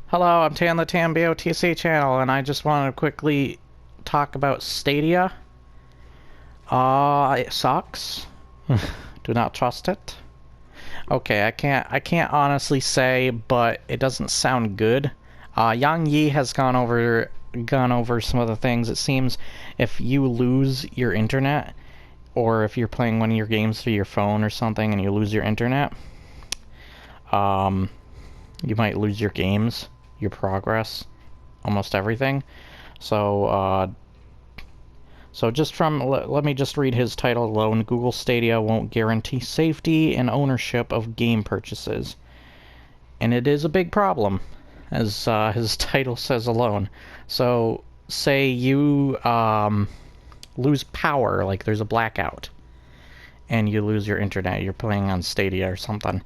Hello, I'm Tan the TamBoTC channel, and I just wanted to quickly talk about Stadia. It sucks. Do not trust it. Okay, I can't honestly say, but it doesn't sound good. Yang Yi has gone over some of the things. It seems if you lose your internet, or if you're playing one of your games through your phone or something and you lose your internet, you might lose your games, your progress, almost everything. So, let me just read his title alone. Google Stadia won't guarantee safety and ownership of game purchases. And it is a big problem, as his title says alone. So, say you lose power, like there's a blackout, and you lose your internet, you're playing on Stadia or something.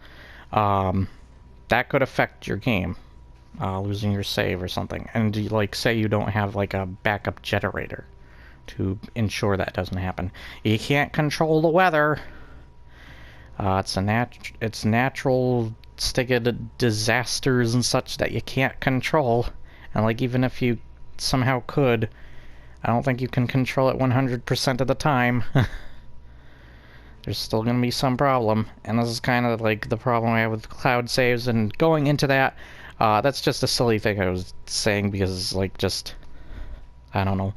That could affect your game, losing your save or something. And like, say you don't have like a backup generator to ensure that doesn't happen. You can't control the weather. It's natural disasters and such that you can't control. And like, even if you somehow could, I don't think you can control it 100% of the time. There's still going to be some problem, and this is kind of like the problem I have with cloud saves. And going into that, that's just a silly thing I was saying because, like, just, I don't know.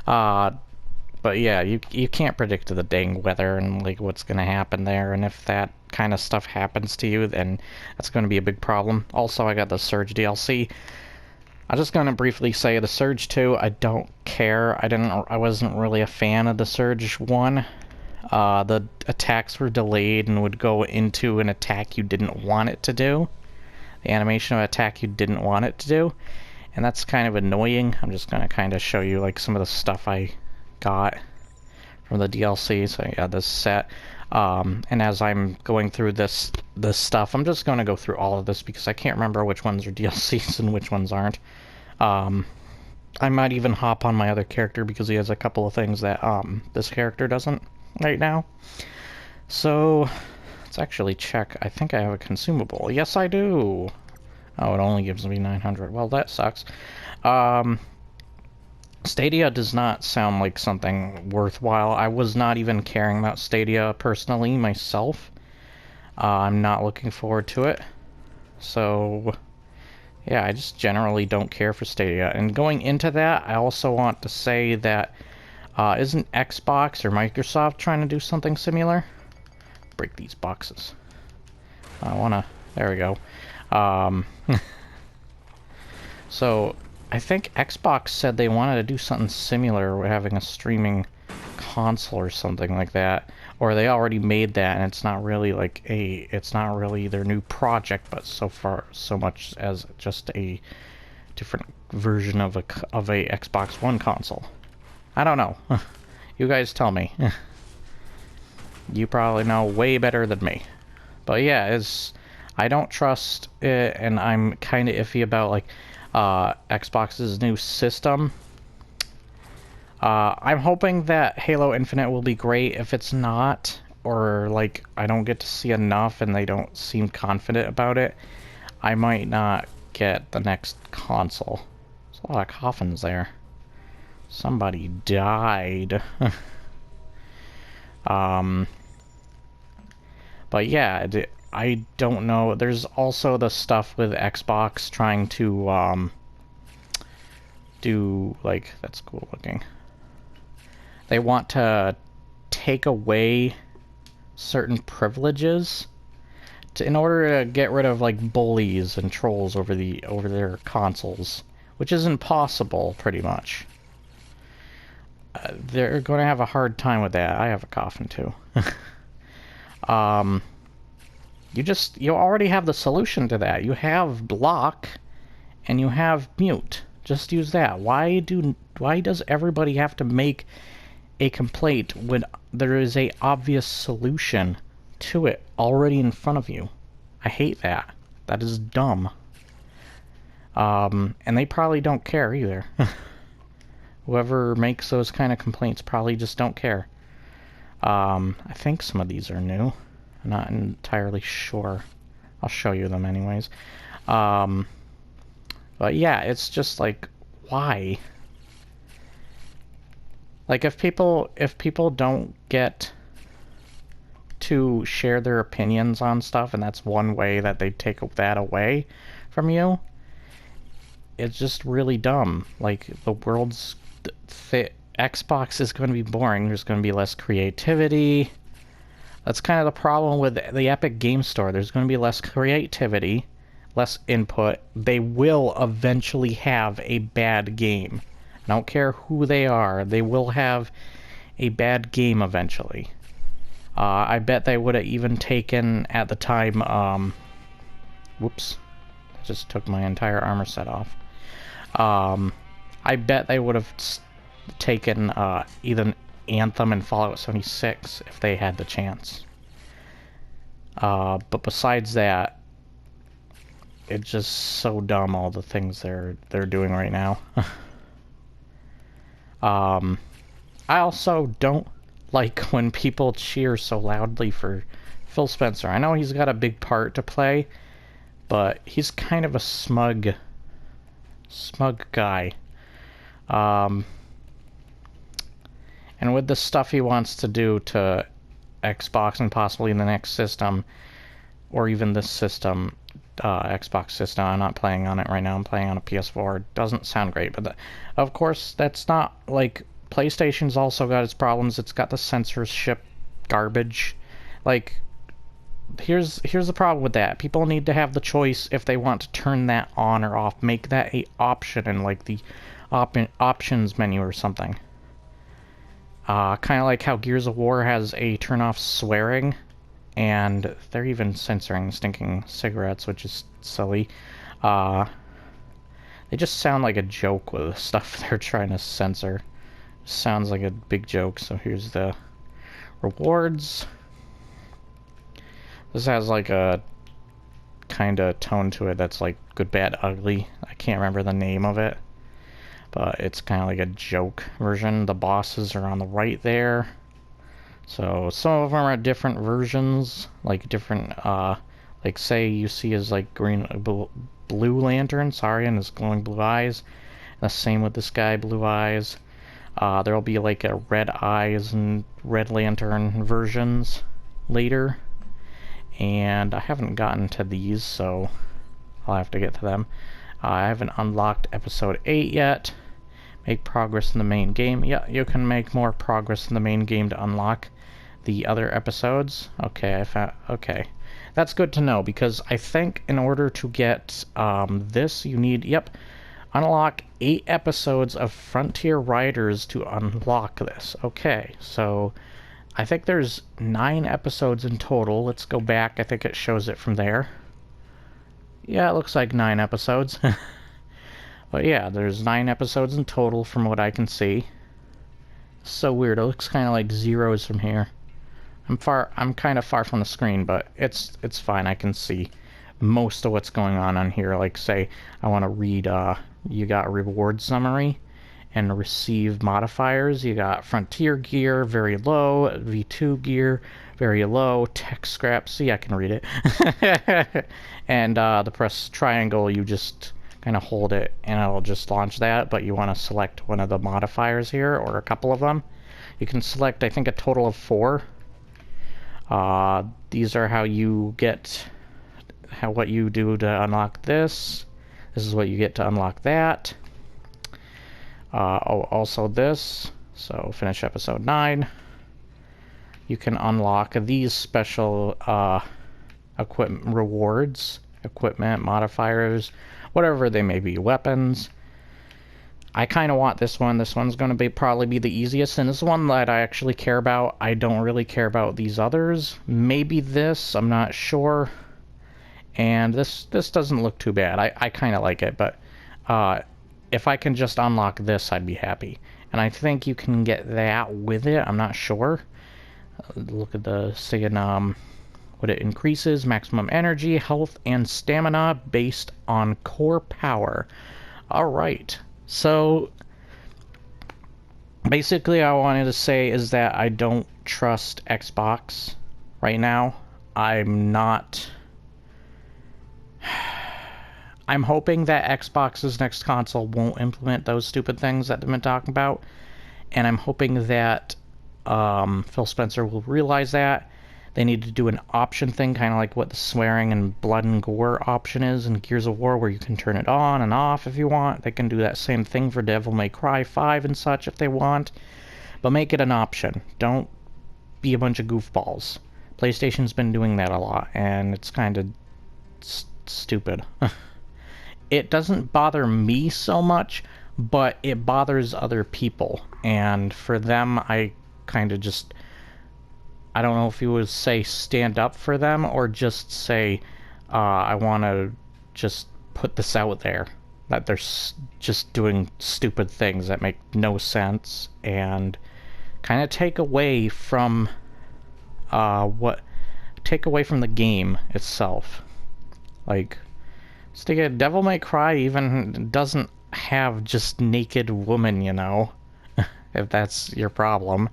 But yeah, you can't predict the dang weather and like what's going to happen there, and if that kind of stuff happens to you, then that's going to be a big problem. Also, I got the Surge DLC. I'm just going to briefly say the Surge 2, I don't care. I wasn't really a fan of the Surge 1. The attacks were delayed and would go into an attack you didn't want it to do. The animation of attack you didn't want it to do. And that's kind of annoying. I'm just going to kind of show you like some of the stuff I got from the DLC. So I got this set. And as I'm going through this stuff, I'm just going to go through all of this because I can't remember which ones are DLCs and which ones aren't. I might even hop on my other character because he has a couple of things that this character doesn't right now. So let's actually check. I think I have a consumable. Yes, I do. Oh, it only gives me 900. Well, that sucks. Stadia does not sound like something worthwhile. I was not even caring about Stadia personally myself. I'm not looking forward to it. So yeah, I just generally don't care for Stadia. And going into that, I also want to say that isn't Xbox or Microsoft trying to do something similar? Break these boxes. There we go. So, I think Xbox said they wanted to do something similar with having a streaming console or something like that. Or they already made that, and it's not really like it's not really their new project, but so much as just a different version of a Xbox One console. I don't know. You guys tell me. You probably know way better than me. But yeah, I don't trust it, and I'm kind of iffy about like Xbox's new system. I'm hoping that Halo Infinite will be great. If it's not, or like I don't get to see enough and they don't seem confident about it, I might not get the next console. There's a lot of coffins there. Somebody died. But yeah, I don't know. There's also the stuff with Xbox trying to do, like, that's cool looking. They want to take away certain privileges in order to get rid of like bullies and trolls over their consoles, which is impossible pretty much. They're going to have a hard time with that. I have a coffin too. You already have the solution to that. You have block and you have mute. Just use that. Why does everybody have to make a complaint when there is a obvious solution to it already in front of you? I hate that. That is dumb. And they probably don't care either. Whoever makes those kind of complaints probably just don't care. I think some of these are new. I'm not entirely sure. I'll show you them anyways. But yeah, it's just like, why? Like, if people don't get to share their opinions on stuff, and that's one way that they take that away from you, it's just really dumb. Like, the world's Xbox is going to be boring. There's going to be less creativity. That's kind of the problem with the Epic Game Store. There's going to be less creativity, less input. They will eventually have a bad game. I don't care who they are. They will have a bad game eventually. I bet they would have even taken, at the time, whoops. I just took my entire armor set off. I bet they would have taken, either Anthem and Fallout 76 if they had the chance. But besides that, it's just so dumb, all the things they're doing right now. I also don't like when people cheer so loudly for Phil Spencer. I know he's got a big part to play, but he's kind of a smug guy. And with the stuff he wants to do to Xbox and possibly the next system, or even this system, Xbox system, I'm not playing on it right now, I'm playing on a PS4, it doesn't sound great, but of course, that's not, like, PlayStation's also got its problems. It's got the censorship garbage. Like, here's the problem with that. People need to have the choice if they want to turn that on or off. Make that a option in, like, the options menu or something. Kind of like how Gears of War has a turn off swearing, and they're even censoring stinking cigarettes, which is silly. They just sound like a joke with the stuff they're trying to censor. Sounds like a big joke. So here's the rewards. This has like a kind of tone to it that's like good, bad, ugly. I can't remember the name of it, but it's kind of like a joke version. The bosses are on the right there. So some of them are different versions, like different, like say you see his like blue lantern, sorry, and his glowing blue eyes. The same with this guy, blue eyes. There'll be like a red eyes and red lantern versions later. And I haven't gotten to these, so I'll have to get to them. I haven't unlocked episode 8 yet. Make progress in the main game. Yeah, you can make more progress in the main game to unlock the other episodes. Okay, okay. That's good to know, because I think in order to get this, you need, unlock 8 episodes of Frontier Riders to unlock this. Okay, so I think there's 9 episodes in total. Let's go back. I think it shows it from there. Yeah, it looks like 9 episodes. But yeah, there's 9 episodes in total from what I can see. So weird. It looks kind of like zeros from here. I'm kind of far from the screen, but it's fine. I can see most of what's going on here. Like, say I want to read, you got reward summary and receive modifiers. You got Frontier gear, very low, V2 gear, very low, tech scrap, see, I can read it. And the press triangle, you just kind of hold it and it'll just launch that, but you want to select one of the modifiers here, or a couple of them. You can select, I think, a total of 4. These are how you get, what you do to unlock this. This is what you get to unlock that. Also this. So finish episode 9. You can unlock these special equipment rewards, equipment modifiers, whatever they may be, weapons. I kind of want this one. This one's going to probably be the easiest, and this is one that I actually care about. I don't really care about these others. Maybe this, I'm not sure. And this doesn't look too bad. I kind of like it, but if I can just unlock this, I'd be happy. And I think you can get that with it. I'm not sure. Look at the saying, what it increases: maximum energy, health, and stamina based on core power. Alright. So, basically I wanted to say is that I don't trust Xbox right now. I'm not I'm hoping that Xbox's next console won't implement those stupid things that they've been talking about, and I'm hoping that Phil Spencer will realize that. They need to do an option thing, kind of like what the swearing and blood and gore option is in Gears of War, where you can turn it on and off if you want. They can do that same thing for Devil May Cry 5 and such if they want, but make it an option. Don't be a bunch of goofballs. PlayStation's been doing that a lot, and it's kind of stupid. It doesn't bother me so much, but it bothers other people, and for them, I kind of just... I don't know if you would say stand up for them or just say, I want to just put this out there, that they're just doing stupid things that make no sense and kind of take away from the game itself. Like, Devil May Cry even doesn't have just naked women, you know, if that's your problem.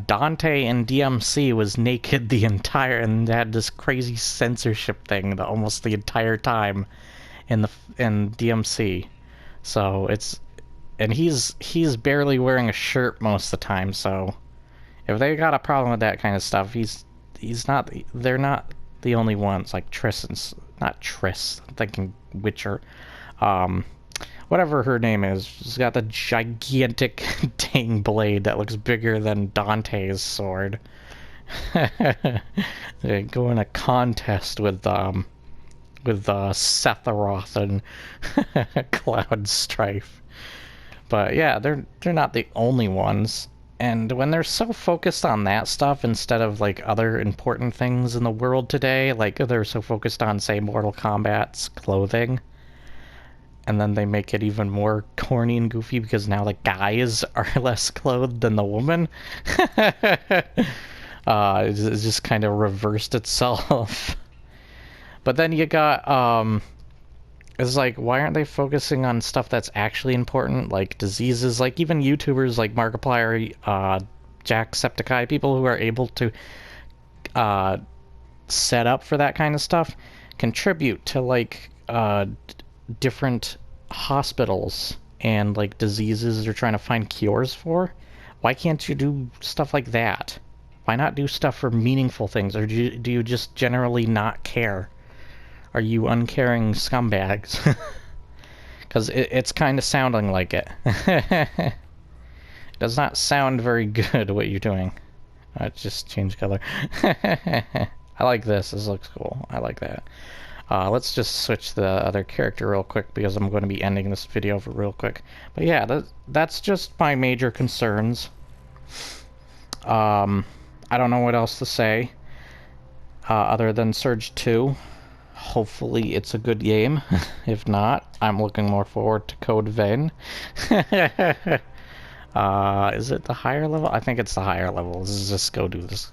Dante in DMC was naked the entire, and had this crazy censorship thing almost the entire time in DMC. So and he's barely wearing a shirt most of the time. So if they got a problem with that kind of stuff, they're not the only ones. Like not Triss. I'm thinking Witcher. Whatever her name is, she's got the gigantic dang blade that looks bigger than Dante's sword. They go in a contest with Sephiroth and Cloud Strife. But yeah, they're not the only ones. And when they're so focused on that stuff instead of like other important things in the world today, like they're so focused on, say, Mortal Kombat's clothing, and then they make it even more corny and goofy because now the guys are less clothed than the woman. It's just kind of reversed itself. But then you got, it's like, why aren't they focusing on stuff that's actually important, like diseases? Like, even YouTubers like Markiplier, Jacksepticeye, people who are able to set up for that kind of stuff, contribute to, like, different hospitals and like diseases they're trying to find cures for. Why can't you do stuff like that? Why not do stuff for meaningful things? Or do you just generally not care? Are you uncaring scumbags? Because it's kind of sounding like it. It does not sound very good what you're doing. Just change color. I like this. This looks cool. I like that. Let's just switch the other character real quick because I'm going to be ending this video for real quick. But yeah, that's just my major concerns. I don't know what else to say other than Surge 2. Hopefully it's a good game. If not, I'm looking more forward to Code Vein. Is it the higher level? I think it's the higher level. Let's just go do this.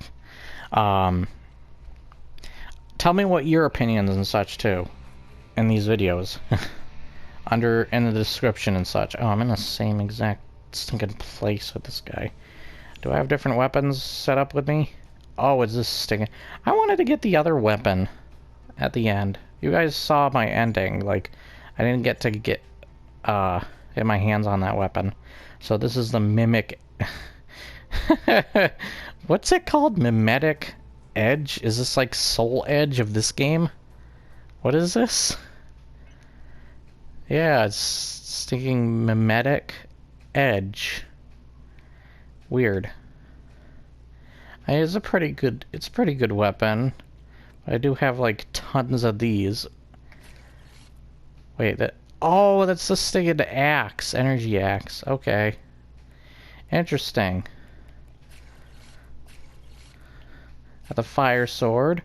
Tell me what your opinions and such too in these videos in the description and such. Oh, I'm in the same exact stinking place with this guy. Do I have different weapons set up with me? Oh, is this stinking? I wanted to get the other weapon at the end. You guys saw my ending. Like, I didn't get to get my hands on that weapon. So this is the Mimic. What's it called? Mimetic Edge? Is this like Soul Edge of this game? What is this? Yeah, it's stinking Mimetic Edge. Weird. It's a pretty good weapon. I do have like tons of these. Wait, oh, that's the stinking axe, energy axe. Okay. Interesting. Got the fire sword.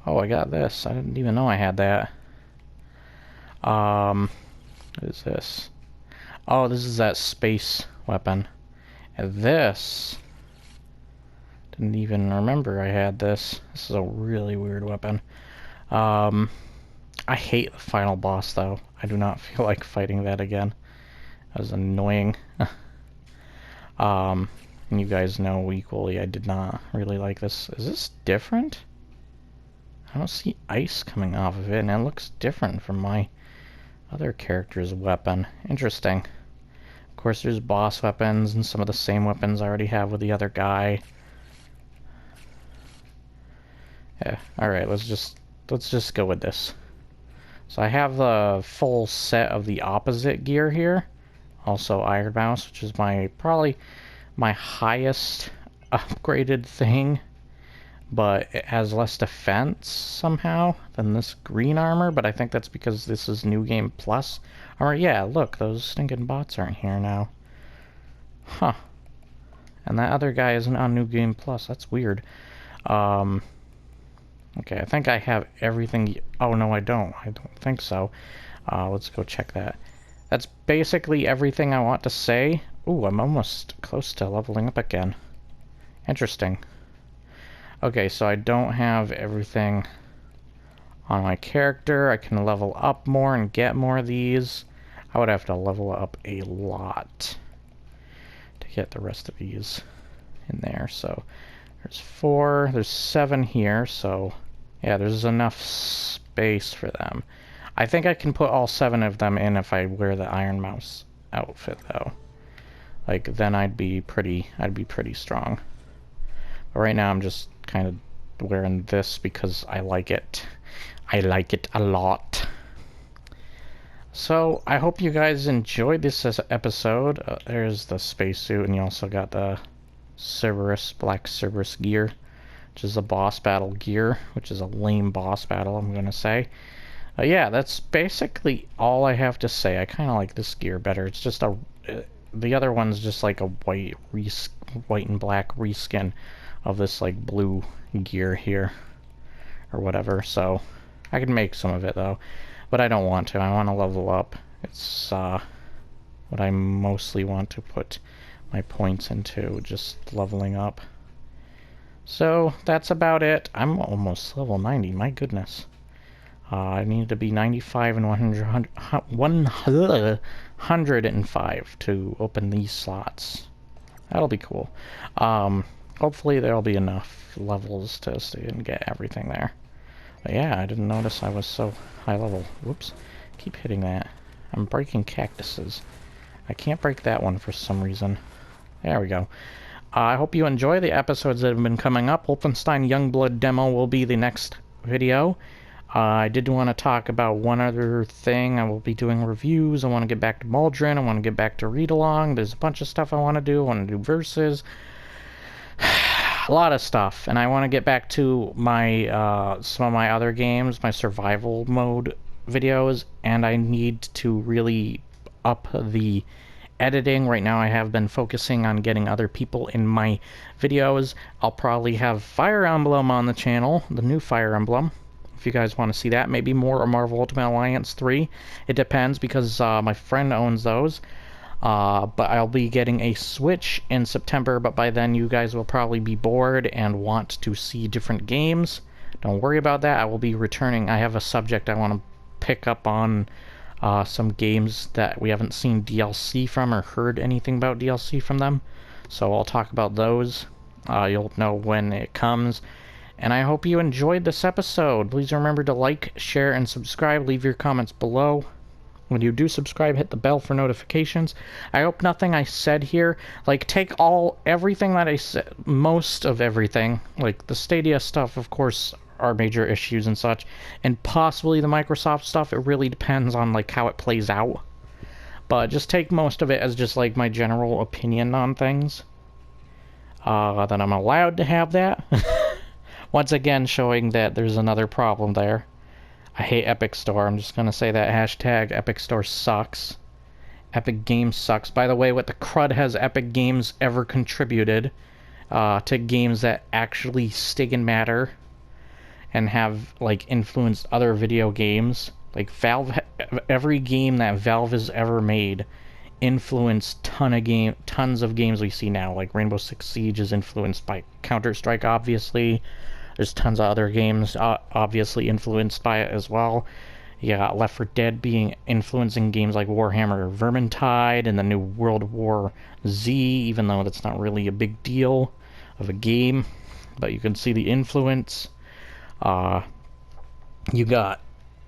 Oh, I got this. I didn't even know I had that. What is this? Oh, this is that space weapon. And this... Didn't even remember I had this. This is a really weird weapon. I hate the final boss, though. I do not feel like fighting that again. That was annoying. And you guys know equally I did not really like this. Is this different? I don't see ice coming off of it, and it looks different from my Other character's weapon. Interesting. Of course, there's boss weapons and some of the same weapons I already have with the other guy. Yeah, alright, let's just go with this. So I have the full set of the opposite gear here. Also Iron Mouse, which is probably my highest upgraded thing, but it has less defense somehow than this green armor, but I think that's because this is New Game Plus armor. Yeah, look, those stinking bots aren't here now. Huh. And that other guy isn't on New Game Plus. That's weird. Okay, I think I have everything. Oh, no, I don't. I don't think so. Let's go check that. That's basically everything I want to say. Ooh, I'm almost close to leveling up again. Interesting. Okay, so I don't have everything on my character. I can level up more and get more of these. I would have to level up a lot to get the rest of these in there. So there's 4, there's 7 here, so yeah, there's enough space for them. I think I can put all 7 of them in if I wear the Iron Mouse outfit, though. Like, then I'd be pretty strong. But right now I'm just kind of wearing this because I like it. I like it a lot. So, I hope you guys enjoyed this episode. There's the spacesuit, and you also got the Cerberus, Black Cerberus gear, which is a boss battle gear, which is a lame boss battle, I'm gonna say. Yeah, that's basically all I have to say. I kind of like this gear better. It's just the other one's just like a white and black reskin of this like blue gear here, or whatever. So I can make some of it though, but I don't want to. I want to level up. It's what I mostly want to put my points into, just leveling up. So that's about it. I'm almost level 90, my goodness. I need to be 95 and 105 to open these slots. That'll be cool. Hopefully there'll be enough levels to stay and get everything there. But yeah, I didn't notice I was so high level. Whoops. Keep hitting that. I'm breaking cactuses. I can't break that one for some reason. There we go. I hope you enjoy the episodes that have been coming up. Wolfenstein Youngblood demo will be the next video. I did want to talk about one other thing. I will be doing reviews. I want to get back to Maldron. I want to get back to Read Along. There's a bunch of stuff I want to do. I want to do verses. A lot of stuff. And I want to get back to my some of my other games, my survival mode videos. And I need to really up the editing. Right now I have been focusing on getting other people in my videos. I'll probably have Fire Emblem on the channel, the new Fire Emblem. If you guys want to see that, maybe more Marvel Ultimate Alliance 3. It depends because my friend owns those. But I'll be getting a Switch in September, but by then you guys will probably be bored and want to see different games. Don't worry about that. I will be returning. I have a subject I want to pick up on some games that we haven't seen DLC from or heard anything about DLC from them. So I'll talk about those. You'll know when it comes. And I hope you enjoyed this episode. Please remember to like, share, and subscribe. Leave your comments below. When you do subscribe, hit the bell for notifications. I hope nothing I said here, like, take everything that I said, most of everything, like the Stadia stuff, of course, are major issues and such, and possibly the Microsoft stuff. It really depends on, like, how it plays out. But just take most of it as just, like, my general opinion on things. That I'm allowed to have that. Once again, showing that there's another problem there. I hate Epic Store. I'm just going to say that. Hashtag Epic Store sucks. Epic Games sucks. By the way, what the crud has Epic Games ever contributed to games that actually stick and matter and have, like, influenced other video games? Like, Valve, every game that Valve has ever made influenced tons of games we see now. Like, Rainbow Six Siege is influenced by Counter-Strike, obviously. There's tons of other games obviously influenced by it as well. You got Left 4 Dead being influencing games like Warhammer Vermintide and the new World War Z, even though that's not really a big deal of a game. But you can see the influence. You got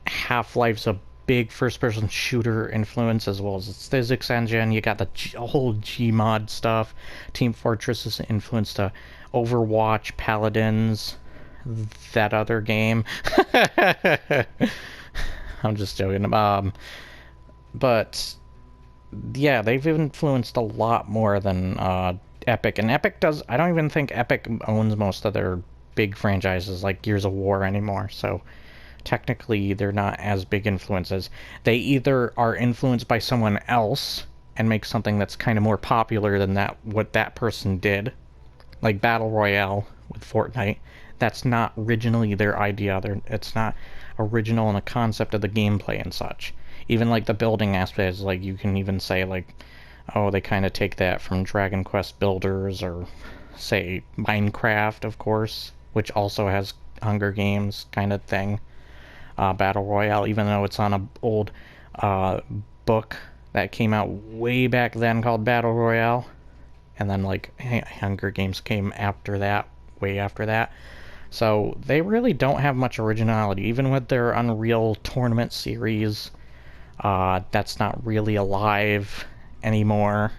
Half-Life's a big first-person shooter influence, as well as its physics engine. You got the whole Gmod stuff. Team Fortress is influenced to Overwatch, Paladins, that other game. I'm just joking. But yeah, they've influenced a lot more than Epic. And Epic does... I don't even think Epic owns most of their big franchises like Gears of War anymore, so technically they're not as big influences. They either are influenced by someone else and make something that's kind of more popular than what that person did, like Battle Royale with Fortnite. That's not originally their idea. It's not original in the concept of the gameplay and such. Even like the building aspect, like you can even say like, oh, they kind of take that from Dragon Quest Builders, or say Minecraft, of course, which also has Hunger Games kind of thing. Battle Royale, even though it's on an old book that came out way back then called Battle Royale, and then like Hunger Games came after that, way after that. So they really don't have much originality, even with their Unreal Tournament series. That's not really alive anymore.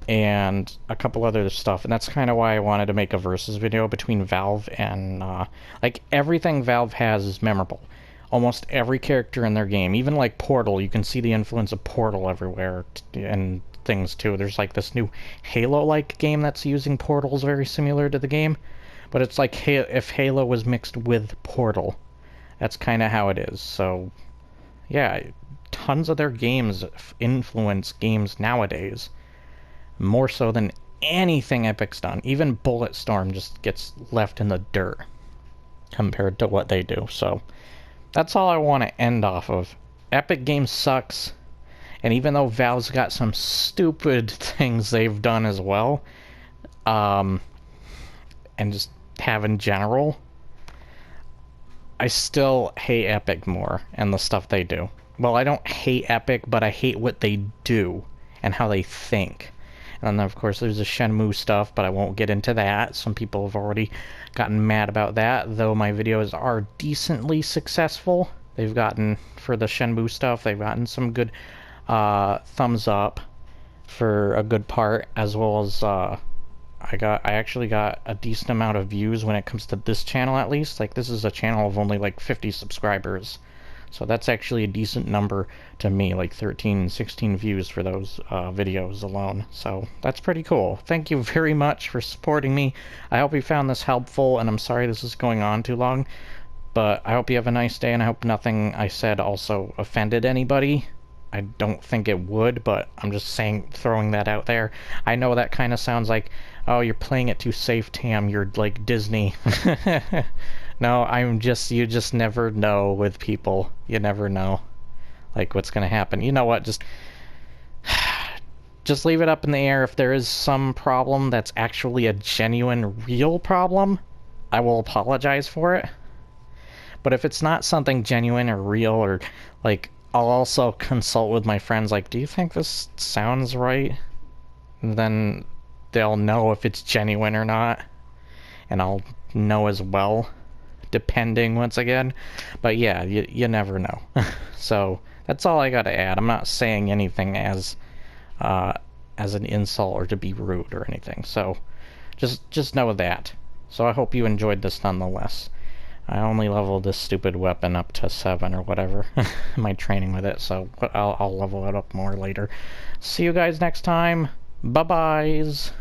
And a couple other stuff, and that's kind of why I wanted to make a versus video between Valve and like everything Valve has is memorable. Almost every character in their game, even like Portal, you can see the influence of Portal everywhere and things too. There's like this new Halo-like game that's using portals very similar to the game, but it's like if Halo was mixed with Portal. That's kind of how it is. So yeah, tons of their games influence games nowadays, more so than anything Epic's done. Even Bulletstorm just gets left in the dirt compared to what they do. So that's all I want to end off of. Epic Games sucks, and even though Valve's got some stupid things they've done as well, and just have in general, I still hate Epic more and the stuff they do. Well, I don't hate Epic, but I hate what they do and how they think. And then, of course, there's the Shenmue stuff, but I won't get into that. Some people have already gotten mad about that, though my videos are decently successful. They've gotten, for the Shenmue stuff, they've gotten some good thumbs up for a good part, as well as I actually got a decent amount of views when it comes to this channel, at least. Like, this is a channel of only like 50 subscribers. So that's actually a decent number to me, like 13, 16 views for those videos alone. So that's pretty cool. Thank you very much for supporting me. I hope you found this helpful, and I'm sorry this is going on too long. But I hope you have a nice day, and I hope nothing I said also offended anybody. I don't think it would, but I'm just saying, throwing that out there. I know that kind of sounds like, oh, you're playing it too safe, Tam. You're like Disney. No, you just never know with people. You never know, like, what's gonna happen. You know what, just leave it up in the air. If there is some problem that's actually a genuine, real problem, I will apologize for it. But if it's not something genuine or real, or, like, I'll also consult with my friends, like, do you think this sounds right? And then they'll know if it's genuine or not, and I'll know as well, depending, once again. But yeah, you never know. So that's all I gotta add. I'm not saying anything as an insult or to be rude or anything. So just know that. So I hope you enjoyed this nonetheless. I only leveled this stupid weapon up to 7 or whatever. My training with it, so I'll level it up more later. See you guys next time. Bye-byes.